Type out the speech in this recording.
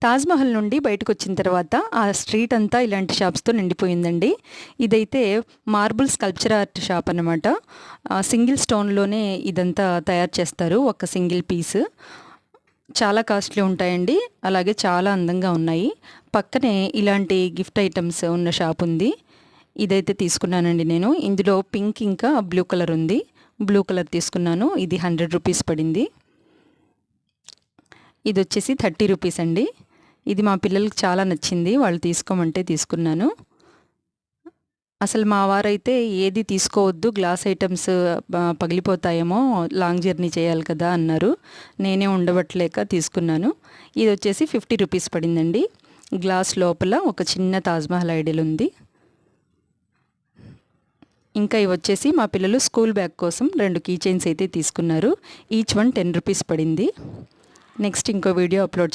తాజ్‌మహల్ నుండి బయటకొచ్చిన తర్వాత ఆ స్ట్రీట్ అంతా ఇలాంటి షాప్స్‌తో నిండిపోయిందండి. ఇదైతే మార్బుల్ స్కల్ప్చర్ ఆర్ట్ షాప్ అన్నమాట. సింగిల్ స్టోన్‌లోనే ఇదంతా తయారు చేస్తారు. ఒక సింగిల్ పీస్. చాలా కాస్ట్‌లీ ఉంటాయండి. అలాగే చాలా అందంగా ఉన్నాయి. పక్కనే ఇలాంటి గిఫ్ట్ ఐటెమ్స్ ఉన్న షాప్ ఉంది. ఇదైతే తీసుకున్నానండి నేను. ఇందులో పింక్ ఇంకా బ్లూ కలర్ ఉంది. బ్లూ కలర్ తీసుకున్నాను. ఇది 100 రూపీస్ పడింది. ఇదొచ్చేసి 30 రూపీస్ అండి. ఇది మా పిల్లలకి చాలా నచ్చింది. వాళ్ళు తీసుకోమంటే తీసుకున్నాను. అసలు మా వారైతే ఏది తీసుకోవద్దు, గ్లాస్ ఐటమ్స్ పగిలిపోతాయేమో, లాంగ్ జర్నీ చేయాలి కదా అన్నారు. నేనే ఉండబట్టలేక తీసుకున్నాను. ఇది వచ్చేసి 50 రూపీస్ పడిందండి. గ్లాస్ లోపల ఒక చిన్న తాజ్‌మహల్ ఐడియల్ ఉంది. ఇంకా ఇవి వచ్చేసి మా పిల్లలు స్కూల్ బ్యాగ్ కోసం 2 కీ చైన్స్ అయితే తీసుకున్నారు. ఈచ్ వన్ 10 రూపీస్ పడింది. నెక్స్ట్ ఇంకో వీడియో అప్లోడ్